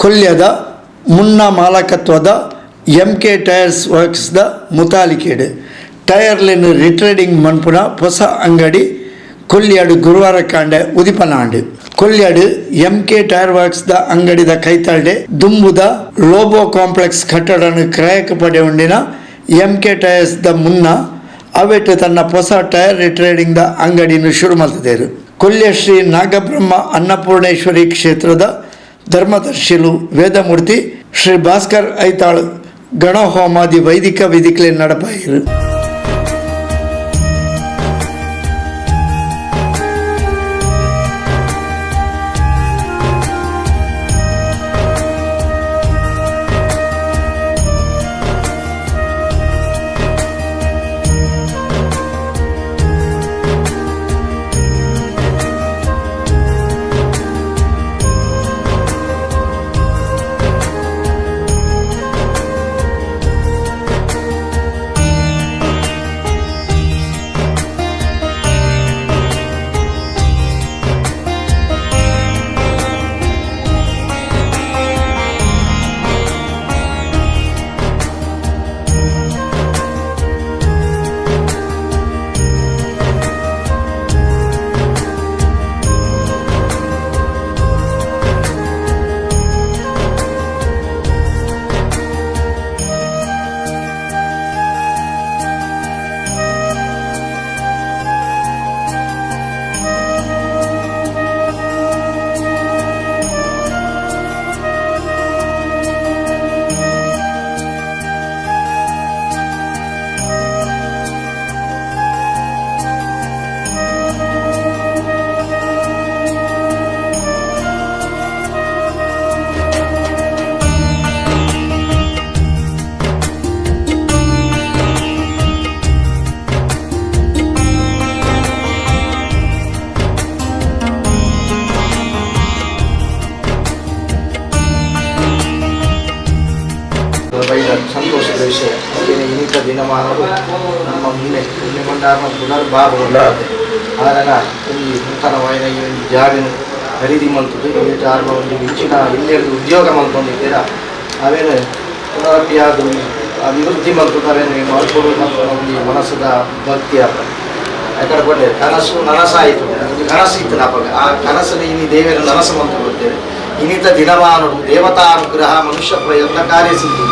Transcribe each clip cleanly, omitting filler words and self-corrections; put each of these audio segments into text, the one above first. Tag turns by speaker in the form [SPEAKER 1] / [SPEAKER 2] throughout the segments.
[SPEAKER 1] ಕೊಲ್ಯದ ಮುನ್ನ ಮಾಲಕತ್ವದ MK tyres ವರ್ಕ್ಸ್ದ ಮುತಾಲಿಕೆಡು ಟೈರ್ಲೆನ್ ರಿಟ್ರೇಡಿಂಗ್ ಮನ್ಪುನ ಹೊಸ ಅಂಗಡಿ ಕೊಲ್ಯಾಡು ಗುರುವಾರ ಕಾಂಡೆ ಉದಿಪನಾಂಡು. ಕೊಲ್ಯಾಡು MK ಟೈರ್ ವರ್ಕ್ಸ್ದ ಅಂಗಡಿದ ಕೈತಾಳ್ಡೆ ದುಂಬುದ ಲೋಬೋ ಕಾಂಪ್ಲೆಕ್ಸ್ ಕಟ್ಟಡನು ಕ್ರಯಕ್ಕೆ ಪಡೆ ಉಂಡಿನ MK ಟೈರ್ಸ್ದ ಮುನ್ನ ಅವೆಟ್ಟು ತನ್ನ ಹೊಸ ಟೈರ್ ರಿಟ್ರೇಡಿಂಗ್ದ ಅಂಗಡಿಯನ್ನು ಶುರು ಮಾಡ್ತಿದ್ದೇರು. ಕೊಲ್ಯ ಶ್ರೀ ನಾಗಬ್ರಹ್ಮ ಅನ್ನಪೂರ್ಣೇಶ್ವರಿ ಕ್ಷೇತ್ರದ ಧರ್ಮದರ್ಶಿಲು ವೇದಮೂರ್ತಿ ಶ್ರೀ ಭಾಸ್ಕರ್ ಐತಾಳ್ ಗಣಹೋಮಾದಿ ವೈದಿಕ ವಿಧಿಕ್ಲೆ ನಡಪಾಯಿರು.
[SPEAKER 2] ಸಂತೋಷದ ವಿಷಯ. ಇನ್ನಿತ ದಿನಮಾನವು ನಮ್ಮ ಮುಂದಾರ ಪುನರ್ಭಾವಗೊಂಡಾದೆ ಆದಾಗ ಈ ನೂತನವಾದ ಈ ಜಾಗನು ಖರೀದಿ ಮಾಡ್ತದೆ ಇಲ್ಲಿ ಆರ್ಮ ಒಂದು ಹೆಚ್ಚಿನ ಇಲ್ಲೆರಡು ಉದ್ಯೋಗ ಮಾಡ್ಕೊಂಡಿದ್ದೀರಾ ಅವೇನು ಪುನರಭಿಯಾದ ಅಭಿವೃದ್ಧಿ ಮಾಡ್ತದೆ ಅವೇನು ಮಾಡ್ಕೊಂಡು ನಮ್ಮ ಮನಸ್ಸದ ಭಕ್ತಿ ಆಗ ಯಾಕಡೆ ಕೊಟ್ಟೆ ಕನಸು ನನಸಾಯಿತು ಕನಸಿತ್ತು ನಾವಾಗ ಆ ಕನಸನ್ನು ಇನ್ನು ದೇವರ ನನಸು ಅಂತ ಕೊಡ್ತೇವೆ. ಇನ್ನಿತ ದಿನಮಾನವು ದೇವತಾನುಗ್ರಹ ಮನುಷ್ಯ ಪ್ರಯತ್ನ ಕಾರ್ಯಸಿದ್ಧಿ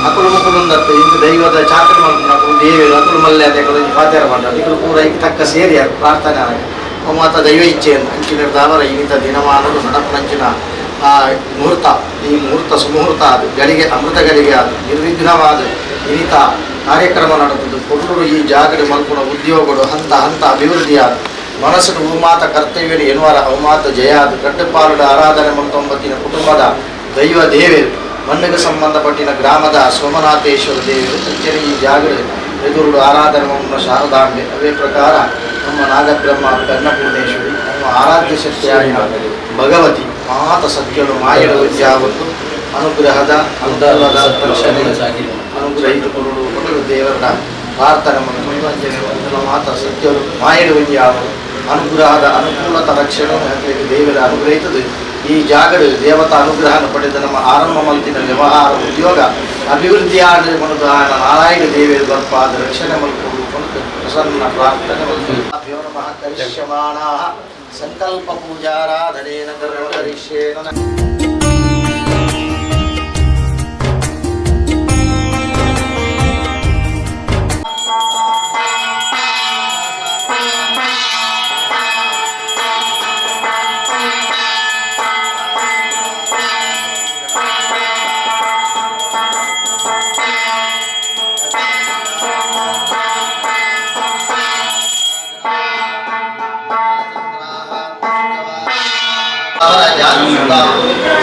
[SPEAKER 2] ಅಕಲು ಮುಕ್ಕುಲುಂದತ್ತೆ ಇಂದು ದೈವದ ಚಾಕರಿ ಮಾಡ್ಕೊಂಡು ದೇವರು ಅಕಲು ಮಲ್ಯ ಪಾತ್ಯಾರ ಮಾಡ್ತಾರೆ ಇವರು ಕೂಡ ಈಗ ತಕ್ಕ ಸೇರಿ ಪ್ರಾರ್ಥನೆ ಆಗ ಮಾತ ದೈವ ಇಚ್ಛೆಯನ್ನು ಅಂಚಿನ ದಾವರ ಇನ್ನಿತ ದಿನಮಾನಗಳು ನಡಪಂಚಿನ ಆ ಮುಹೂರ್ತ ಈ ಮುಹೂರ್ತ ಸುಮುಹೂರ್ತ ಅದು ಗಳಿಗೆ ಅಮೃತ ಗಳಿಗೆ ಅದು ನಿರ್ವಿಘ್ನವಾದ ಇನ್ನಿತ ಕಾರ್ಯಕ್ರಮ ನಡೆದು ಕೊಟ್ಟರು ಈ ಜಾಗದ ಮಲ್ಪುನ ಉದ್ಯೋಗಗಳು ಹಂತ ಹಂತ ಅಭಿವೃದ್ಧಿ ಆದ ಮನಸ್ಸು ಹೂಮಾತ ಕರ್ತವ್ಯ ಎನ್ನುವರ ಅವಮಾತ ಜಯ ಅದು ಗಡ್ಡಪಾಲುಡ ಆರಾಧನೆ ಮಂತೊಂಬತ್ತಿನ ಕುಟುಂಬದ ದೈವ ದೇವರು ಮಣ್ಣಿಗೆ ಸಂಬಂಧಪಟ್ಟಿನ ಗ್ರಾಮದ ಸೋಮನಾಥೇಶ್ವರ ದೇವರು ಅಂಚನೆ ಈ ಜಾಗಗಳು ಎದುರುಡು ಆರಾಧನೆ ಮಮ್ಮನ ಶಾರದಾಂಬೆ ಅವೇ ಪ್ರಕಾರ ನಮ್ಮ ನಾಗಬ್ರಹ್ಮ ಅನ್ನಪೂರ್ಣೇಶ್ವರಿ ನಮ್ಮ ಆರಾಧ್ಯ ಶಕ್ತಿಯಾಗಿ ಭಗವತಿ ಮಾತ ಸತ್ಯಳು ಮಾಯಳು ಯಾವತ್ತು ಅನುಗ್ರಹದ ಅನುದಾನದ ರಕ್ಷಣೆ ಅನುಗ್ರಹಿತುಕೊಂಡು ಕೊಡಲು ದೇವರ ಪ್ರಾರ್ಥನೆ ಮಂತ್ರ ಮಾತ ಸತ್ಯಳು ಮಾಯಳು ಯಾವತ್ತು ಅನುಗ್ರಹದ ಅನುಕೂಲತ ರಕ್ಷಣೆ ದೇವರ ಅನುಗ್ರಹಿತದು ಈ ಜಾಗಗಳು ದೇವತಾ ಅನುಗ್ರಹ ಪಡೆದ ನಮ್ಮ ಆರಂಭ ಮಂತಿನ ವ್ಯವಹಾರ ಉದ್ಯೋಗ ಅಭಿವೃದ್ಧಿ ಆದ ನಾರಾಯಣ ದೇವಿಯ ಬರ್ಪಾದ ರಕ್ಷಣೆ ಮಲ್ಕೊಂಡು ಪ್ರಸನ್ನ ಪ್ರಾರ್ಥನೆ ಕರಿಷ್ಯಮಾಣ ಸಂಕಲ್ಪ ಪೂಜಾರಾಧನೇನ ಕರಿಷ್ಯೇನ.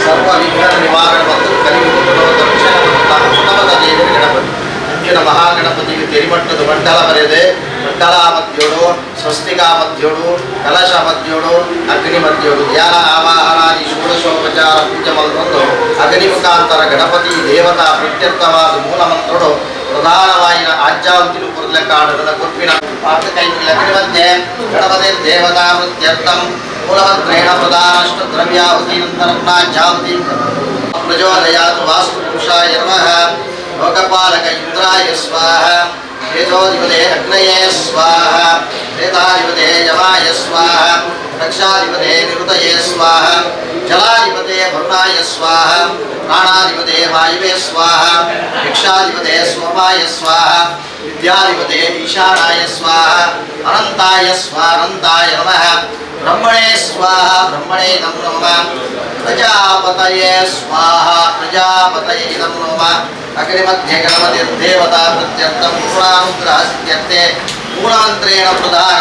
[SPEAKER 2] ಸರ್ವ ವಿಘ್ನ ನಿವಾರಣ ಮತ್ತು ಅಂಜಿನ ಮಹಾಗಣಪತಿಗೆ ತೆರಿಮಟ್ಟದ ಮಂಡಲ ಬರೆದೆ ಮಂಡಲ ಮಧ್ಯೋಡು ಸ್ವಸ್ತಿಕಾ ಮಧ್ಯೋಡು ಕಲಶ ಮಧ್ಯೋಡು ಅಗ್ನಿ ಮಧ್ಯೋಡು ಧ್ಯಾನ ಆವಾಹನಾದಿ ಷೋಡಶೋಪಚಾರ ಪೂಜೆ ಮಲ್ಕೊಂಡು ಅಗ್ನಿ ಮುಖಾಂತರ ಗಣಪತಿ ದೇವತಾ ಪ್ರೀತ್ಯರ್ಥವಾದ ಮೂಲ ಮಂತ್ರಡು ಪ್ರಧಾನವಾಯಿನ ಆಜ್ಯಾವತಿಲು ಪುರಲೆಕ್ಕಾಡದ ಕೊಪ್ಪಿನ ಪಾಠಕೈತಿ ಅಗ್ನಿ ಮಧ್ಯೆ ಗಣಪತಿ ದೇವತಾ ವೃತ್ಯರ್ಥಂ ಮೂಲಮಂತ್ರೇಣ ಪ್ರಧಾನಷ್ಟ ದ್ರವ್ಯಾವತಿ ನಂತರ ಜಾವತಿ प्रचोदयात् वास्तुपुरुषाय नमः लोकपालक इन्द्राय स्वाहा तेजोधिपते अग्नये स्वाहा वेदाधिपते यमाय स्वाहा रक्षाधिपते निरुतये स्वाहा जलाधिपते वरुणाय स्वाहा प्राणाधिपते वायुवे स्वाहा भिक्षाधिपते सोमाय स्वाहा विद्याधिपते ईशानाय स्वाहा अनन्ताय स्वानन्ताय नमः ब्रह्मणे स्वाहा ब्रह्मणे नमो नमः प्रजापतये स्वाहा प्रजापतये नमो नमः अग्निमध्ये गणपतिर्देवता प्रत्यर्थं पूर्णानुग्रहसिद्ध्यर्थे मूलमन्त्रेण प्रधान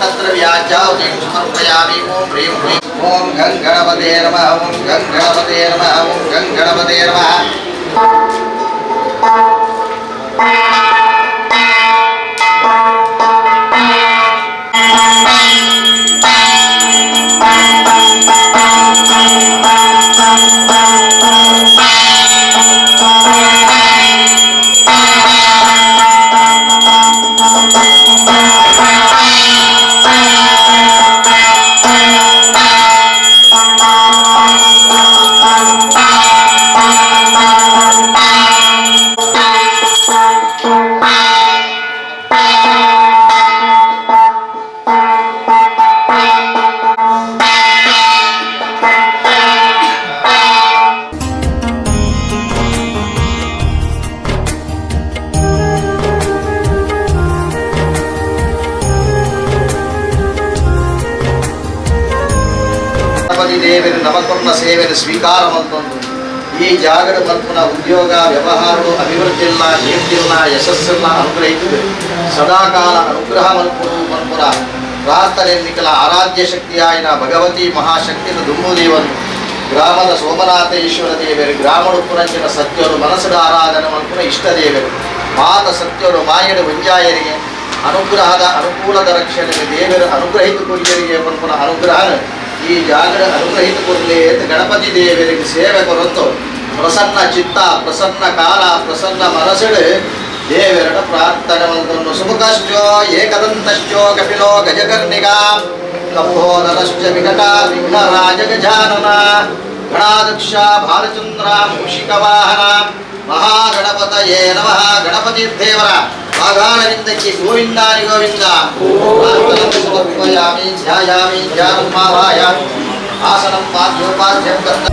[SPEAKER 2] अष्टद्रव्याचाहुतिं समर्पयामि ॐ ह्रीं क्लीं ॐ गं गणपते नमः ॐ गं गणपते नमः ॐ गं गणपते नमः ದೇವರು ನಮಕೊನ್ನ ಸೇವೆಯನ್ನು ಸ್ವೀಕಾರ ಮಾಡ್ಕೊಂಡು ಈ ಜಾಗದ ಮಲ್ಪನ ಉದ್ಯೋಗ ವ್ಯವಹಾರಗಳು ಅಭಿವೃದ್ಧಿಯನ್ನ ಕೀರ್ತಿಯನ್ನ ಯಶಸ್ಸನ್ನ ಅನುಗ್ರಹಿಸಿದೆ ಸದಾಕಾಲ ಅನುಗ್ರಹ ಮಲ್ಪುರ ಪ್ರಾರ್ಥನೆ ನಿಖಲ ಆರಾಧ್ಯ ಶಕ್ತಿಯಾಯಿನ ಭಗವತಿ ಮಹಾಶಕ್ತಿನ ದುಂಬುದೇವರು ಗ್ರಾಮದ ಸೋಮನಾಥೇಶ್ವರ ದೇವರು ಗ್ರಾಮದ ಪುರಂಜಿನ ಸತ್ಯರು ಮನಸ್ಸದ ಆರಾಧನೆ ಮಲ್ಪುರ ಇಷ್ಟ ದೇವರು ಮಾತ ಸತ್ಯರು ಮಾಯಡ ಮುಂಜಾಯರಿಗೆ ಅನುಗ್ರಹದ ಅನುಕೂಲದ ರಕ್ಷಣೆಗೆ ದೇವರು ಅನುಗ್ರಹಿತ ಕುರಿಯರಿಗೆ ಮಲ್ಪುನ ಅನುಗ್ರಹ ಈ ಜಾಗದ ಅನುಗ್ರಹಿತ ಕೊಡಲಿ ಅಂತ ಗಣಪತಿ ದೇವರಿಗೆ ಸೇವೆ ಕೊರಂತು ಪ್ರಸನ್ನ ಚಿತ್ತ ಪ್ರಸನ್ನ ಕಾಲ ಪ್ರಸನ್ನ ಮನಸ್ಸಳು ದೇವರ ಪ್ರಾರ್ಥನೆ ಮಂತ್ರನ್ನು ಸುಮುಖಶ್ಚೋ ಏಕದಂತಶ್ಚೋ ಕಪಿಲೋ ಗಜಕರ್ಣಿಗ ಕಂಬೋದರಶ್ಚ ವಿಕಟ ವಿಘ್ನರಾಜ ಗಜಾನನ ಗಣಾಧ್ಯಕ್ಷ ಭಾಲಚಂದ್ರ ಮೂಷಿಕವಾಹನ ಮಹಾಗಣಪತಯೇ ನಮಃ ಗಣಪತಿ ದೇವರ ಆಗಾಢವಿಂದಕ್ಕೆ ಗೋವಿಂದಾನಿ ಗೋವಿಂದ ಸಮರ್ಪಯಾಮಿ ಧ್ಯಾಯಾಮಿ ಧ್ಯಾನಂ ಭಾವಾಯಾಮಿ ಆಸನಂ ಪಾದ್ಯೋಪಾದ್ಯಂ ಕರ್ತ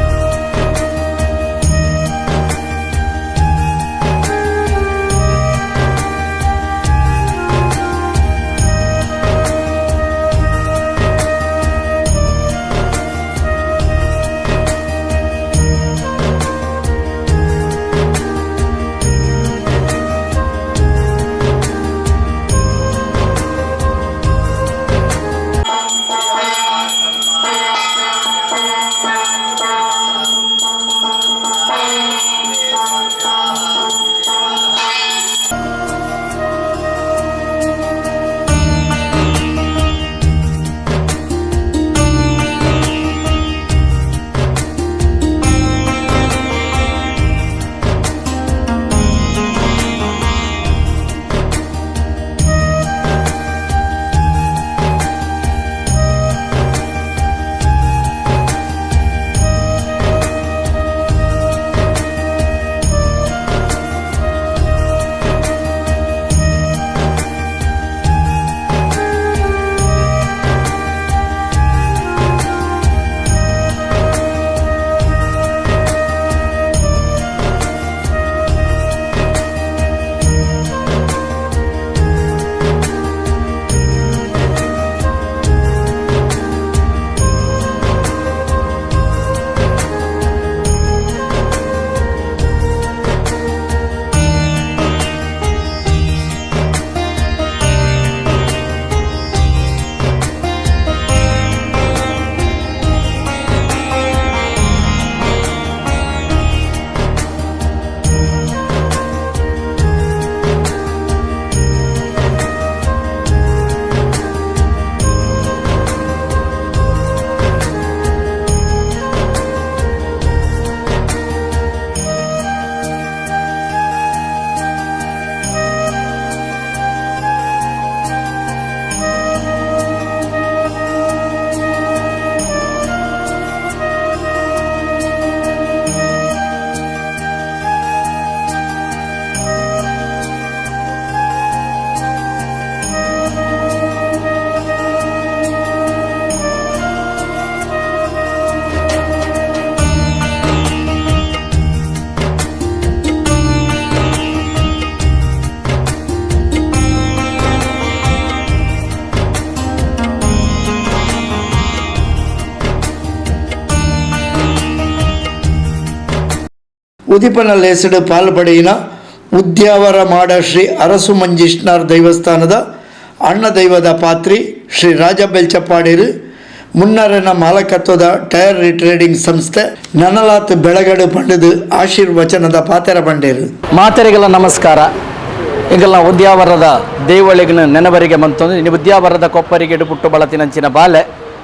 [SPEAKER 1] ಉದಿಪನ ಲೇಸಡು ಪಾಲ್ಪಡೆಯಿನ ಉದ್ಯಾವರ ಮಾಡ ಶ್ರೀ ಅರಸು ಮಂಜಿಷ್ಣಾರ್ ದೈವಸ್ಥಾನದ ಅಣ್ಣ ದೈವದ ಪಾತ್ರಿ ಶ್ರೀ ರಾಜ ಬೆಲ್ಚಪ್ಪಾಡೇರು ಮುನ್ನರನ ಮಾಲಕತ್ವದ ಟೈರ್ ರಿಟ್ರೇಡಿಂಗ್ ಸಂಸ್ಥೆ ನನಲಾತ್ ಬೆಳಗಡು ಪಂಡದು ಆಶೀರ್ವಚನದ ಪಾತೆರ ಬಂಡೇರು
[SPEAKER 3] ಮಾತೆರೆಗಳ ನಮಸ್ಕಾರ ಈಗಲ್ಲ ಉದ್ಯಾವರದ ದೇವಳಿಗನ ನೆನವರಿಗೆ ಮಂತೊಂದು ಇನ್ನು ಉದ್ಯಾವರದ ಕೊಪ್ಪರಿಗೆ ಪುಟ್ಟು ಬಳತಿನಂಚಿನ ಬಾಲೆ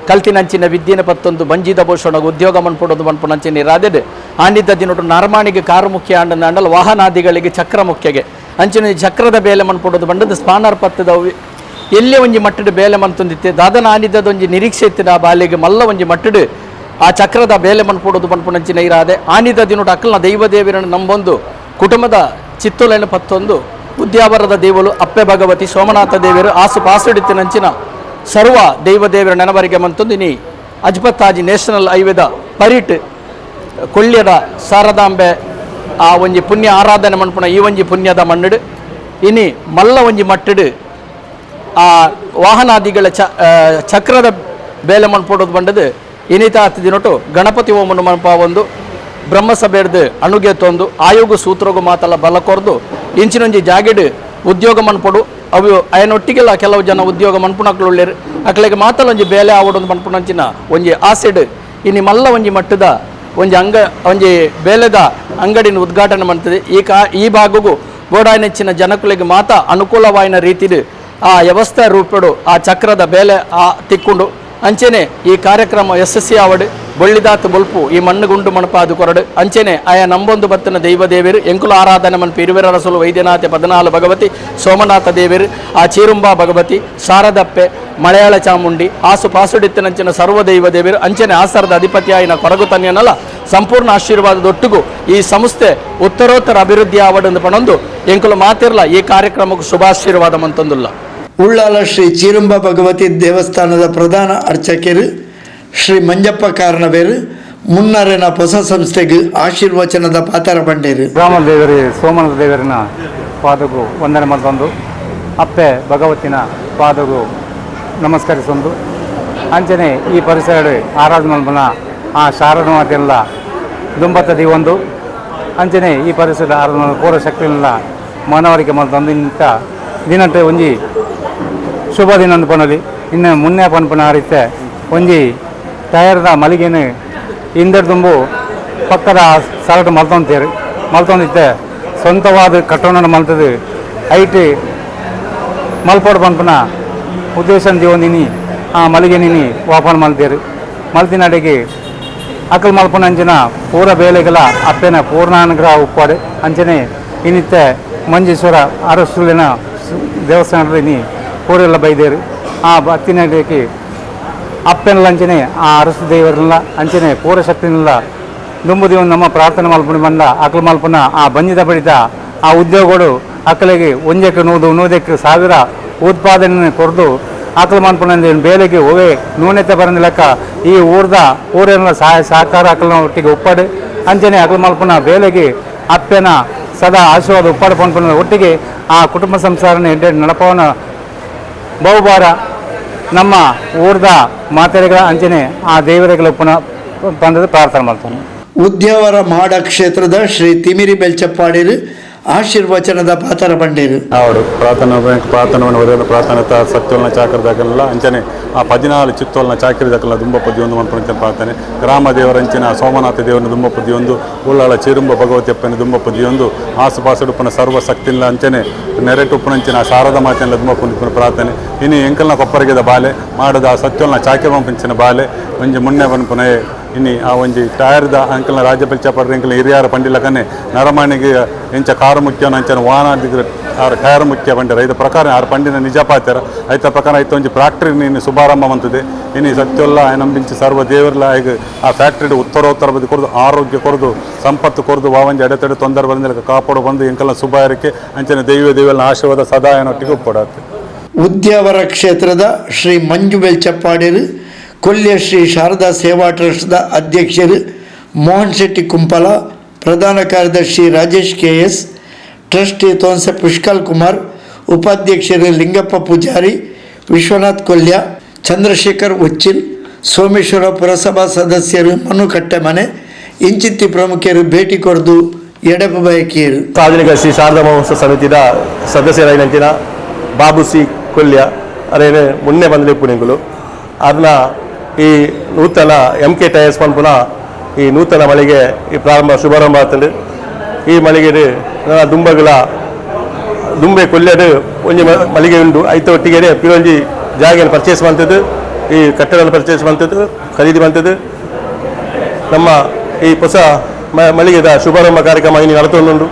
[SPEAKER 3] ಕಲ್ತಿನಂಚಿನ ವಿದ್ಯೆನ ಪತ್ತೊಂದು ಬಂಜಿದ ಭೂಷಣ ಉದ್ಯೋಗ ಮನ್ಪೊಡೋದು ಮನ್ಪುನಂಚಿನ ಇರಾದೆಡು ಆಂಡಿದ್ದ ದಿನೊಟ್ಟು ನಾರ್ಮಾಣಿಗೆ ಕಾರು ಮುಖ್ಯ ಅಂಡನ ಅಂಡಲ್ ವಾಹನಾದಿಗಳಿಗೆ ಚಕ್ರ ಮುಖ್ಯಗೆ ಅಂಚಿನ ಚಕ್ರದ ಬೇಲೆ ಮನ್ಪೊಡೋದು ಬಂಡದು ಸ್ಪಾನರ್ ಪತ್ತದ ಎಲ್ಲೇ ಒಂಜಿ ಮಟ್ಟಡು ಬೇಲೆ ಮನ್ತೊಂದಿತ್ತೆ ದಾದನ ಆನಿದ್ದದ ಒಂಜಿ ನಿರೀಕ್ಷೆ ಇತ್ತಿನ ಆ ಬಾಲಿಗೆ ಮಲ್ಲ ಒಂಜಿ ಮಟ್ಟಡು ಆ ಚಕ್ರದ ಬೇಲೆ ಮನ್ಪೊಡೋದು ಮನ್ಪುನಂಚಿನ ಇರಾದೆ ಆನಿದ್ದ ದಿನೊಟ್ಟು ಅಕ್ಕಲ್ನ ದೈವದೇವಿರನ್ನು ನಂಬೊಂದು ಕುಟುಂಬದ ಚಿತ್ತೂಲೆಯನ್ನು ಪತ್ತೊಂದು ಉದ್ಯಾವರದ ದೇವಲು ಅಪ್ಪೆ ಭಗವತಿ ಸೋಮನಾಥ ದೇವರು ಆಸು ಪಾಸುಡಿತ್ತಿನಂಚಿನ ಸರ್ವ ದೈವದೇವರ ನೆನವರಿಗೆ ಮಂತೊಂದು ಇನಿ ಅಜ್ಬತ್ತಾಜಿ ನ್ಯಾಷನಲ್ ಹೈವೇದ ಪರಿಟ್ ಕೊಳ್ಳ್ಯದ ಶಾರದಾಂಬೆ ಆ ಒಂಜಿ ಪುಣ್ಯ ಆರಾಧನೆ ಮನ್ಪುನ ಈ ಒಂಜಿ ಪುಣ್ಯದ ಮಣ್ಣಡು ಇನಿ ಮಲ್ಲ ಒಂಜಿ ಮಟ್ಟಡು ಆ ವಾಹನಾದಿಗಳ ಚಕ್ರದ ಬೇಲೆ ಮನ್ಪೊಡೋದು ಬಂಡದು ಇನಿತ ಹತ್ತು ದಿನೊಟ್ಟು ಗಣಪತಿ ಹೋಮನು ಮನ್ಪ ಒಂದು ಬ್ರಹ್ಮಸಭೆಡ್ದು ಅಣುಗೆ ತೊಂದು ಆಯೋಗ ಸೂತ್ರಗು ಮಾತಲ್ಲ ಬಲ ಕೊರ್ದು ಇಂಚಿನೊಂಜಿ ಜಾಗೆಡು ಉದ್ಯೋಗ ಮನ್ಪೊಡು ಅವು ಅಯ್ಯನೊಟ್ಟಿಗೆಲ್ಲ ಕೆಲವು ಜನ ಉದ್ಯೋಗ ಮನ್ಪುನಕ್ಲು ಉಳ್ಳೇರು ಅಕ್ಲೆಗೆ ಮಾತಲ್ಲ ಒಂಜಿ ಬೇಲೆ ಆವಡೊಂದು ಮನ್ಪುನಂಚಿನ ಒಂಜಿ ಆಸೆಡ್ ಇನ್ನು ಮಲ್ಲ ಒಂಜಿ ಮಟ್ಟದ ಒಂಜಿ ಬೇಲೆದ ಅಂಗಡಿನ ಉದ್ಘಾಟನೆ ಮಾಡ್ತದೆ ಈ ಭಾಗಗೂ ಗೋಡಾನೆಚ್ಚಿನ ಜನಕುಲಿಗೆ ಮಾತ ಅನುಕೂಲವಾಯಿನ ರೀತಿಡು ಆ ವ್ಯವಸ್ಥೆ ರೂಪಡು ಆ ಚಕ್ರದ ಬೇಲೆ ಆ ತಿಕ್ಕೊಂಡು ಅಂಚೆನೆ ಈ ಕಾರ್ಯಕ್ರಮ ಯಶಸ್ವಿ ಆವಡು ಬೊಳ್ಳಿದಾತು ಬೊಲ್ಪು ಈ ಮಣ್ಣುಗುಂಡು ಮಣಪಾದು ಕೊರಡು ಅಂಚೆನೆ ಆಯಾ ನಂಬೊಂದು ಬತ್ತನ ದೈವದೇವರು ಎಂಕುಲ ಆರಾಧನೆ ಮನ್ಪು ಇರುವೆರ ರಸಲು ವೈದ್ಯನಾಥೆ ಪದನಾಲು ಭಗವತಿ ಸೋಮನಾಥ ದೇವರು ಆ ಚೀರುಂಬಾ ಭಗವತಿ ಶಾರದಪ್ಪೆ ಮಲಯಾಳ ಚಾಮುಂಡಿ ಆಸು ಪಾಸುಡಿತ್ತಿನಂಚಿನ ಸರ್ವ ದೈವದೇವರು ಅಂಚೆನೆ ಆಸರದ ಅಧಿಪತಿಯಾಯಿನ ಕೊರಗು ತನ್ಯನಲ್ಲ ಸಂಪೂರ್ಣ ಆಶೀರ್ವಾದದೊಟ್ಟಿಗೂ ಈ ಸಂಸ್ಥೆ ಉತ್ತರೋತ್ತರ ಅಭಿವೃದ್ಧಿ ಆವಡೊಂದು ಪಣೊಂದು ಎಂಕುಲು ಮಾತಿರ್ಲ ಈ ಕಾರ್ಯಕ್ರಮಕ್ಕೂ ಶುಭಾಶೀರ್ವಾದ ಮಂತೊಂದುಲ್ಲ.
[SPEAKER 1] ಉಳ್ಳಾಲ ಶ್ರೀ ಚೀರುಂಬ ಭಗವತಿ ದೇವಸ್ಥಾನದ ಪ್ರಧಾನ ಅರ್ಚಕರು ಶ್ರೀ ಮಂಜಪ್ಪ ಕಾರಣವೇರು ಮುನ್ನರನ ಹೊಸ ಸಂಸ್ಥೆಗೆ ಆಶೀರ್ವಚನದ ಪಾತರ ಬಂಡೇರು
[SPEAKER 4] ಗ್ರಾಮ ದೇವರಿ ಸೋಮನಾಥ ದೇವರಿನ ಪಾದಗೂ ವಂದನೆ ಮಾಡ್ತಂದು ಅಪ್ಪೆ ಭಗವತಿನ ಪಾದಗೂ ನಮಸ್ಕರಿಸೊಂದು ಅಂಚನೆ ಈ ಪರಿಸರ ಆರಾಧನೆ ಮಲ್ಪನ ಆ ಶಾರದಾ ಮಾತೆಲ್ಲ ದುಂಬತ್ತದಿ ಒಂದು ಅಂಚನೆ ಈ ಪರಿಸರ ಆರಾಧನೆ ಪೂರ ಶಕ್ತಿಯಲ್ಲ ಮನವರಿಕೆ ಮಾಡ್ತಂದು ಇಂಥ ದಿನಂತೆ ಒಂಜಿ ಶುಭ ದಿನ ಪನಲಿ ಇನ್ನು ಮುನ್ನೆ ಪನ್ಪನ ಆರಿತ್ತೆ ಒಂಜಿ ಟಯರ್ದ ಮಲಿಗೆನು ಹಿಂದೆಡ್ ತುಂಬು ಪಕ್ಕದ ಸರಟು ಮಲ್ತೊಂದಿತ್ತೆ ಸ್ವಂತವಾದ ಕಟ್ಟೋಣ ಮಲ್ತದು ಐಟ್ ಮಲ್ಪೋಡು ಪನ್ಪನ ಉದ್ದೇಶ ಒಂದಿನಿ ಆ ಮಲಿಗೆನಿನಿ ವಾಪನ್ ಮಲ್ತೇರು ಮಲ್ತಿನ ಅಡಿಗೆ ಅಕ್ಕಲ್ ಮಲ್ಪನ ಅಂಚಿನ ಪೂರ ಬೇಲೆಗಳ ಅಪ್ಪೆನ ಪೂರ್ಣಾನುಗ್ರಹ ಉಪ್ಪಾಡು ಅಂಚನೆ ಇನ್ನಿತ್ತೆ ಮಂಜೇಶ್ವರ ಅರಸುಲಿನ ದೇವಸ್ಥಾನದಲ್ಲಿ ನೀ ಪೂರೆಲ್ಲ ಬೈದೇರು ಆ ಭಕ್ತಿನಕ್ಕೆ ಅಪ್ಪೆನಲ್ಲ ಅಂಚನೆ ಆ ಅರಸು ದೇವರಲ್ಲ ಅಂಚನೆ ಪೂರ ಶಕ್ತಿನಲ್ಲ ದುಂಬುದಿ ಒಂದು ನಮ್ಮ ಪ್ರಾರ್ಥನೆ ಮಲ್ಪನೆ ಬಂದ ಅಕ್ಕಲ ಮಲ್ಪನ ಆ ಬಂಜಿದ ಬಡಿತ ಆ ಉದ್ಯೋಗಗಳು ಅಕ್ಕಲಿಗೆ ಒಂಜಕ್ಕೆ ನೂದಕ್ಕೆ ಸಾವಿರ ಉತ್ಪಾದನೆ ಕೊರದು ಅಕ್ಕಲ ಮಲ್ಪನ ಬೇಲೆಗೆ ಹೋವೆ ನೂನೆತ್ತೆ ಬರಂದ ಲೆಕ್ಕ ಈ ಊರಿನ ಸಹಕಾರ ಅಕ್ಕಲ ಒಟ್ಟಿಗೆ ಉಪ್ಪಾಡು ಅಂಚನೆ ಅಕ್ಕಲ ಮಲ್ಪನ ಬೇಲೆಗೆ ಅಪ್ಪೆನ ಸದಾ ಆಶೀರ್ವಾದ ಉಪ್ಪಾಡು ಪಂಪನ ಒಟ್ಟಿಗೆ ಆ ಕುಟುಂಬ ಸಂಸಾರನ ಎಡ್ಡೆ ನಡಪವನ ಬಹುಬಾರ ನಮ್ಮ ಊರ್ದ ಮಾತೆರೆಗಳ ಅಂಚನೆ ಆ ದೇವರುಗಳ ಪುನಃ ತಂದದ ಪ್ರಾರ್ಥನೆ ಮಾಡ್ತಾನೆ.
[SPEAKER 1] ಉದ್ಯಾವರ ಮಾಡ ಕ್ಷೇತ್ರದ ಶ್ರೀ ತಿಮಿರಿ ಬೆಲ್ಚಪ್ಪಾಡೇರು ಆಶೀರ್ವಚನದ ಪಾತರ ಬಂಡೇರು
[SPEAKER 5] ಅವರು ಪ್ರಾರ್ಥನವನ್ನು ಒರೆಯಲು ಪ್ರಾರ್ಥನೆ ಸತ್ಯೋಲ್ನ ಚಾಕರದಾಗಲ್ಲ ಅಂಚನೆ ಆ 14 ಚಿತ್ತೋಲ್ನ ಚಾಕಿರಿದಾಗಲ್ಲ ದುಂಬ ಪದ್ಯೊಂದು ಮನ್ಪಂಚ ಪ್ರಾರ್ಥನೆ ಗ್ರಾಮ ದೇವರಂಚಿನ ಸೋಮನಾಥ ದೇವನ ದುಂಬ ಪದ್ಯೊಂದು ಉಳ್ಳಾಳ ಚೀರುಂಬ ಭಗವತಿ ಅಪ್ಪನ ದುಂಬ ಪದ್ಯೊಂದು ಆಸುಪಾಸುಡುಪ್ಪನ ಸರ್ವ ಶಕ್ತಿಲ್ಲ ಅಂಚನೆ ನೆರೆಟುಪ್ಪನಂಚಿನ ಶಾರದಾ ಮಾತೆಲ್ಲ ದುಂಬ ಪುಣ್ಯಪ್ಪನ ಪ್ರಾರ್ಥನೆ ಇನ್ನು ಎಂಕಲ್ನ ಕೊಪ್ಪರಿಗೆದ ಬಾಲೆ ಮಾಡದ ಸತ್ಯೋಲ್ನ ಚಾಕಿರ ಪಂಚಿನ ಬಾಲೆ ಒಂಜಿ ಮುನ್ನೆ ಪನ್ಪುನೆ ಇನ್ನು ಆ ಒಂಜಿ ಟಯರ್ದ ಅಂಕಲ್ನ ರಾಜ್ಯ ಬೆಲ್ಚಪ್ಪಾಡ್ರೆ ಅಂಕಲ್ನ ಹಿರಿಯರ ಪಂಡಿಲಕನೆ ನರಮಾಣಿಗೆ ಎಂಚ ಕಾರು ಮುಖ್ಯ ಅಂಚನ ವಾಹನ ಆರು ಟಯರ್ ಮುಖ್ಯ ಬಂಡಿರ ಐದು ಪ್ರಕಾರ ಆರು ಪಂಡಿನ ನಿಜ ಪಾತ್ಯರ ಐತ ಪ್ರಕಾರ ಐತ ಒಂಜಿ ಫ್ಯಾಕ್ಟ್ರಿ ನೀನು ಶುಭಾರಂಭ ಮಂತದೆ ಇನ್ನು ಸತ್ಯಲ್ಲ ನಂಬಿಂಚಿ ಸರ್ವ ದೇವರ್ಲ ಈಗ ಆ ಫ್ಯಾಕ್ಟ್ರಿ ಉತ್ತರೋತ್ತರ ಬದಿ ಕೊರದು ಆರೋಗ್ಯ ಕೊರದು ಸಂಪತ್ತು ಕೊರದು ವಾವಂಜಿ ಅಡೆತಡೆ ತೊಂದರೆ ಬಂದಿಲ್ಲ ಕಾಪಾಡು ಬಂದು ಎಂಕಲ್ನ ಶುಭ ಇರಕ್ಕೆ ಅಂಚನೆ ದೇವನ ಆಶೀರ್ವಾದ ಸದಾಯನೊಟ್ಟಿಗೆ ಉಪ್ಪಡಾತ್ತೆ.
[SPEAKER 1] ಉದ್ಯಾವರ ಕ್ಷೇತ್ರದ ಶ್ರೀ ಮಂಜು ಬೆಲ್ಚಪ್ಪಾಡೇರು ಕೊಲ್ಯ ಶ್ರೀ ಶಾರದಾ ಸೇವಾ ಟ್ರಸ್ಟ್ದ ಅಧ್ಯಕ್ಷರು ಮೋಹನ್ ಶೆಟ್ಟಿ ಕುಂಪಲ, ಪ್ರಧಾನ ಕಾರ್ಯದರ್ಶಿ ರಾಜೇಶ್ KS, ಟ್ರಸ್ಟಿ ತೋನ್ಸೆ ಪುಷ್ಕಲ್ ಕುಮಾರ್, ಉಪಾಧ್ಯಕ್ಷರು ಲಿಂಗಪ್ಪ ಪೂಜಾರಿ, ವಿಶ್ವನಾಥ್ ಕೊಲ್ಯ, ಚಂದ್ರಶೇಖರ್ ಉಚ್ಚಿಲ್, ಸೋಮೇಶ್ವರ ಪುರಸಭಾ ಸದಸ್ಯರು ಮನು ಕಟ್ಟೆಮನೆ, ಇಂಚಿತ್ತಿ ಪ್ರಮುಖರು ಭೇಟಿ ಕೊರದು ಎಡಪು ಬಯಕೇರು
[SPEAKER 6] ಸಾರ್ವಜನಿಕ ಶ್ರೀ ಶಾರದಾ ಮಹೋತ್ಸವ ಸಮಿತಿದ ಸದಸ್ಯರಾಗಿನಂಚಿನ ಬಾಬು ಸಿ ಕೊಲ್ಯ ಅರೇನು ಮುನ್ನೆ ಬಂದಲೆ ಪುಣಿಗಳು ಅದನ್ನ ಈ ನೂತನ MK ಟೈರ್ಸ್ ಪನ್ಪುನ ಈ ನೂತನ ಮಳಿಗೆ ಈ ಶುಭಾರಂಭ ಆಗ್ತದೆ. ಈ ಮಳಿಗೆ ದುಂಬಗಳ ದುಂಬೆ ಕೊಲ್ಯಡು ಒಂಜಿ ಮಳಿಗೆ ಉಂಡು ಐತ ಒಟ್ಟಿಗೆ ಪಿರೊಂಜಿ ಜಾಗೆಯನ್ನು ಪರ್ಚೇಸ್ ಮಾಡ್ತದ್ದು, ಈ ಕಟ್ಟಡ ಪರ್ಚೇಸ್ ಮಾಡ್ತದ್ದು, ಖರೀದಿ ಮಾಡ್ತದ್ದು. ನಮ್ಮ ಈ ಹೊಸ ಮಳಿಗೆದ ಶುಭಾರಂಭ ಕಾರ್ಯಕ್ರಮ ಇನ್ನು ನಡೆತೊಂದುಂಡು.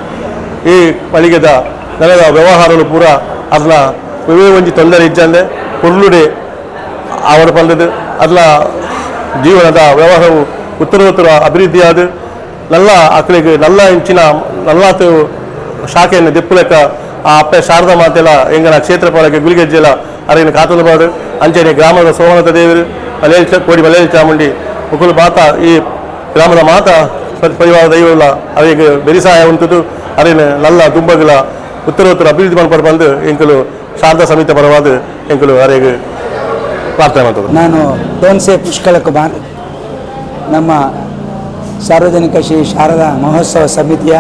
[SPEAKER 6] ಈ ಮಳಿಗೆದ ನನಗ ವ್ಯವಹಾರಗಳು ಪೂರ ಅದನ್ನ ಒಂಜಿ ತೊಂದರೆ ಇಜ್ಜಂದೆ ಪೊರ್ಲುಡೆ ಆವಡ ಪಂದದು ಅದನ್ನ ಜೀವನದ ವ್ಯವಹಾರವು ಉತ್ತರೋತ್ತರ ಅಭಿವೃದ್ಧಿಯಾದ ನಲ್ಲ ಅಕ್ಕಳಿಗೆ ನಲ್ಲ ಇಂಚಿನ ನಲ್ಲಾತು ಶಾಖೆಯನ್ನು ದೆಪ್ಪುಲೆಕ್ಕ ಆ ಅಪ್ಪೆ ಶಾರದಾ ಮಾತೆಲ್ಲ ಎಂಗನ ಕ್ಷೇತ್ರಪಾಲಕ್ಕೆ ಗುಳಿಗೆಜ್ಜೆಲ್ಲ ಅರೇನು ಕಾತುಲಬಾಡು ಅಂಚೆನೆ ಗ್ರಾಮದ ಸೋಮನಾಥ ದೇವರು ಕೋಡಿ ಮಲೇಲ್ ಚಾಮುಂಡಿ ಮುಕುಲು ಮಾತ ಈ ಗ್ರಾಮದ ಮಾತ ಪರಿವಾರ ದೈವಲ್ಲ ಅವರಿಗೆ ಬೆರಿಸಾಯ ಉಂಟು ಅರೇನು ನಲ್ಲ ದುಂಬಗಳ ಉತ್ತರೋತ್ತರ ಅಭಿವೃದ್ಧಿ ಮಾಡ್ಕೊಂಡು ಬಂದು ಎಂಕಲು ಶಾರದಾ ಸಮಿತಿ ಪರವಾದ ಎಂಕಲು ಅವರಿಗೆ ಪ್ರಾರ್ಥನೆ ಮಾಡ್ತದೆ.
[SPEAKER 7] ನಾನು ಡೋನ್ಸೆ ಪುಷ್ಕಳ ಕುಮಾರ್, ನಮ್ಮ ಸಾರ್ವಜನಿಕ ಶ್ರೀ ಶಾರದಾ ಮಹೋತ್ಸವ ಸಮಿತಿಯ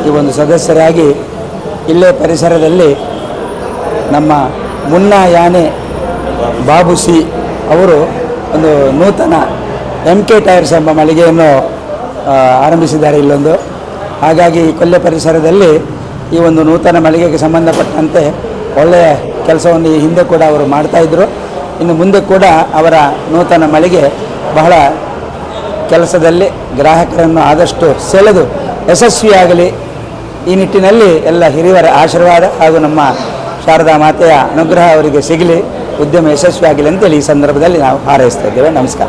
[SPEAKER 7] ಈ ಒಂದು ಸದಸ್ಯರಾಗಿ ಇಲ್ಲೇ ಪರಿಸರದಲ್ಲಿ ನಮ್ಮ ಮುನ್ನಾ ಯಾನೆ ಬಾಬು ಸಿ ಅವರು ಒಂದು ನೂತನ MK ಟೈರ್ಸ್ ಎಂಬ ಮಳಿಗೆಯನ್ನು ಆರಂಭಿಸಿದ್ದಾರೆ ಇಲ್ಲೊಂದು. ಹಾಗಾಗಿ ಕೊಲ್ಲೆ ಪರಿಸರದಲ್ಲಿ ಈ ಒಂದು ನೂತನ ಮಳಿಗೆಗೆ ಸಂಬಂಧಪಟ್ಟಂತೆ ಒಳ್ಳೆಯ ಕೆಲಸವನ್ನು ಈ ಹಿಂದೆ ಕೂಡ ಅವರು ಮಾಡ್ತಾಯಿದ್ರು. ಇನ್ನು ಮುಂದೆ ಕೂಡ ಅವರ ನೂತನ ಮಳಿಗೆ ಬಹಳ ಕೆಲಸದಲ್ಲಿ ಗ್ರಾಹಕರನ್ನು ಆದಷ್ಟು ಸೆಳೆದು ಯಶಸ್ವಿಯಾಗಲಿ, ಈ ನಿಟ್ಟಿನಲ್ಲಿ ಎಲ್ಲ ಹಿರಿಯರ ಆಶೀರ್ವಾದ ಹಾಗೂ ನಮ್ಮ ಶಾರದಾ ಮಾತೆಯ ಅನುಗ್ರಹ ಅವರಿಗೆ ಸಿಗಲಿ, ಉದ್ಯಮ ಯಶಸ್ವಿಯಾಗಲಿ ಅಂತೇಳಿ ಈ ಸಂದರ್ಭದಲ್ಲಿ ನಾವು ಹಾರೈಸ್ತಾ ಇದ್ದೇವೆ. ನಮಸ್ಕಾರ.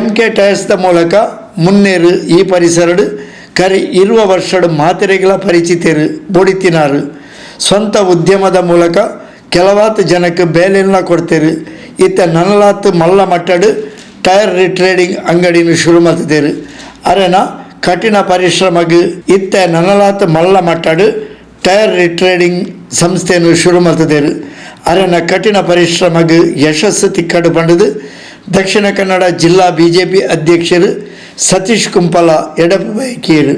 [SPEAKER 1] MK ಟೈರ್ಸ್ದ ಮೂಲಕ ಮುನ್ನೇರು ಈ ಪರಿಸರಡು ಕರಿ ಇರುವ ವರ್ಷಡು ಮಾತೆರೆಗಳ ಪರಿಚಿತರು ಬೋಡಿತಿನಾರು. ಸ್ವಂತ ಉದ್ಯಮದ ಮೂಲಕ ಕೆಲವಾತು ಜನಕ್ಕೆ ಬೇಲೆಲ್ಲ ಕೊಡ್ತೇರು. ಇತ್ತ ನನಲಾತು ಮಲ್ಲ ಮಟ್ಟಡು ಟೈರ್ ರಿಟ್ರೇಡಿಂಗ್ ಅಂಗಡಿನ ಶುರು ಮಾಡ್ತಿದ್ದೇರು. ಅರೆನ ಕಠಿಣ ಪರಿಶ್ರಮಗೂ ಇತ್ತ ನನಲಾತು ಮಲ್ಲ ಮಟ್ಟಡು ಟೈರ್ ರಿಟ್ರೇಡಿಂಗ್ ಸಂಸ್ಥೆಯನ್ನು ಶುರು ಮಾಡ್ತಿದ್ದೇರು. ಅರೆನ ಕಠಿಣ ಪರಿಶ್ರಮಗೂ ಯಶಸ್ಸು ತಿಕ್ಕಡು ಪಂಡದು ದಕ್ಷಿಣ ಕನ್ನಡ ಜಿಲ್ಲಾ BJP ಅಧ್ಯಕ್ಷರು ಸತೀಶ್ ಕುಂಪಲ ಎಡಪು ಬಯಕೇರು.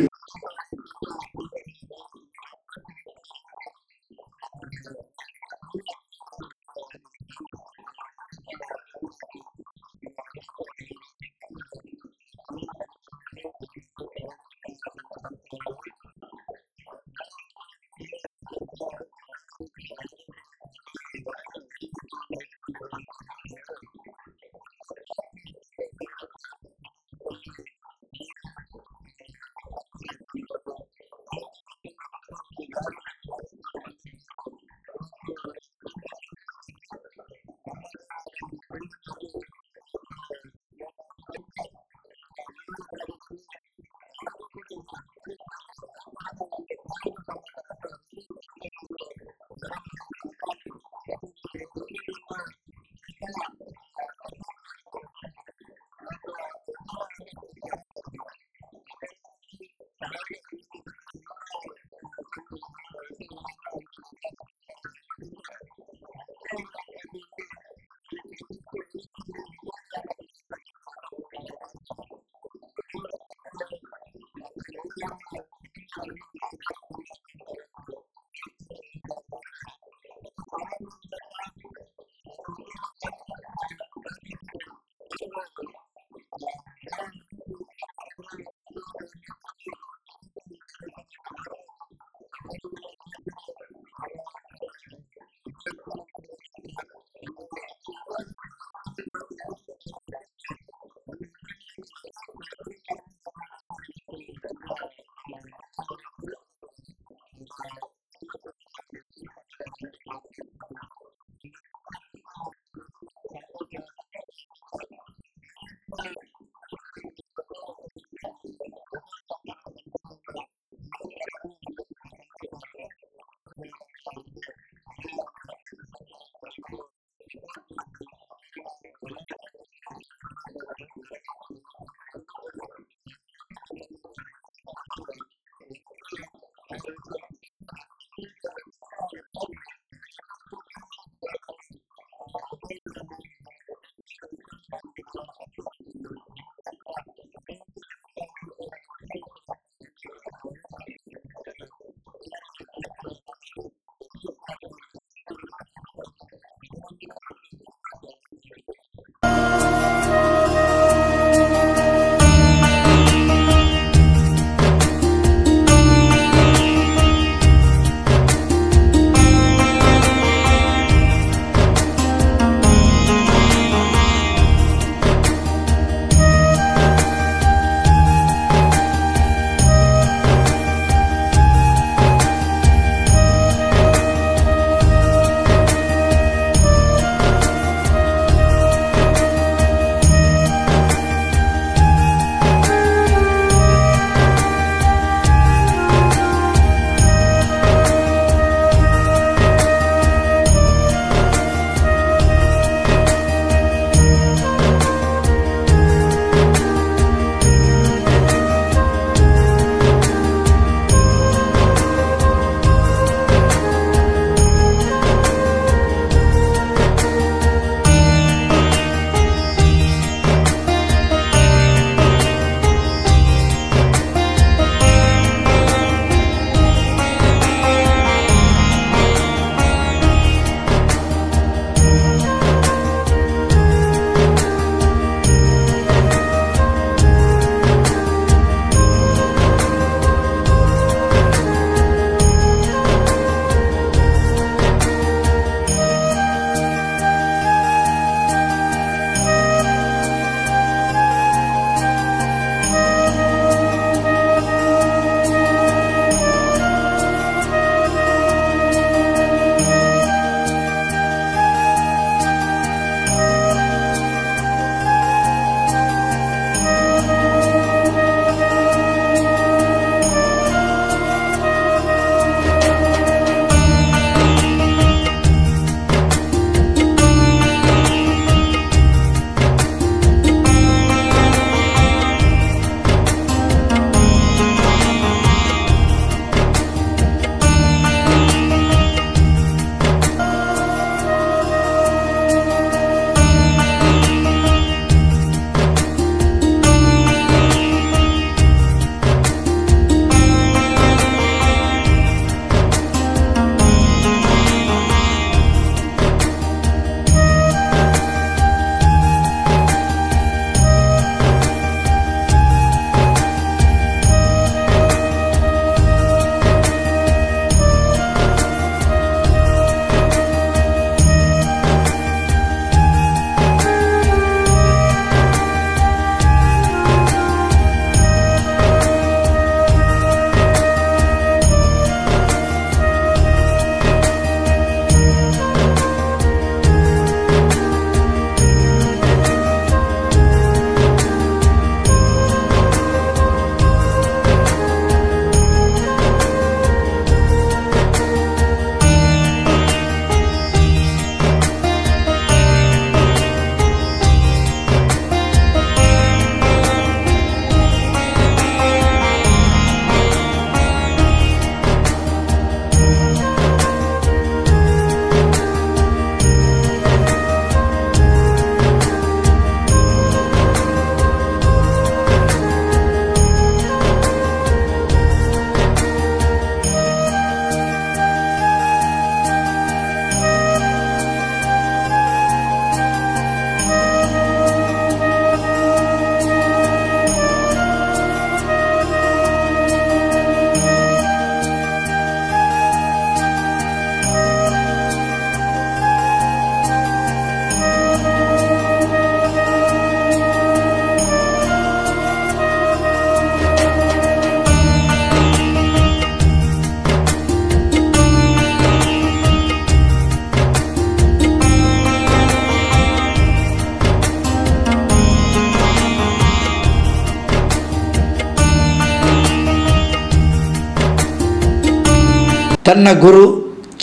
[SPEAKER 1] ತನ್ನ ಗುರು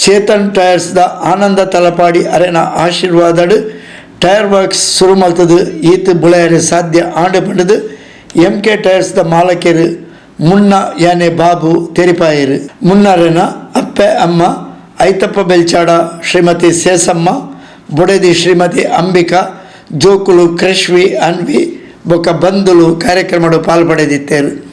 [SPEAKER 1] ಚೇತನ್ ಟೈರ್ಸ್ದ ಆನಂದ ತಲಪಾಡಿ ಅರೆನ ಆಶೀರ್ವಾದಡು ಟೈರ್ ವರ್ಕ್ಸ್ ಶುರು ಮಲ್ತದು ಈತ ಬುಳೆಯರೆ ಸಾಧ್ಯ ಆಂಡು ಪಂಡದು MK ಟೈರ್ಸ್ದ ಮಾಲಕರು ಮುನ್ನ ಯಾನೆ ಬಾಬು ತೆರಿಪಾಯರು ಮುನ್ನರೆನ ಅಪ್ಪೆ ಅಮ್ಮ ಐತಪ್ಪ ಬೆಲ್ಚಾಡ ಶ್ರೀಮತಿ ಸೇಸಮ್ಮ ಬೊಡೆದಿ ಶ್ರೀಮತಿ ಅಂಬಿಕಾ ಜೋಕುಲು ಕೃಷ್ವಿ ಅನ್ವಿ ಬೊಕ್ಕ ಬಂಧುಲು ಕಾರ್ಯಕ್ರಮಡು ಪಾಲ್ಪಡೆದಿತ್ತೇರು.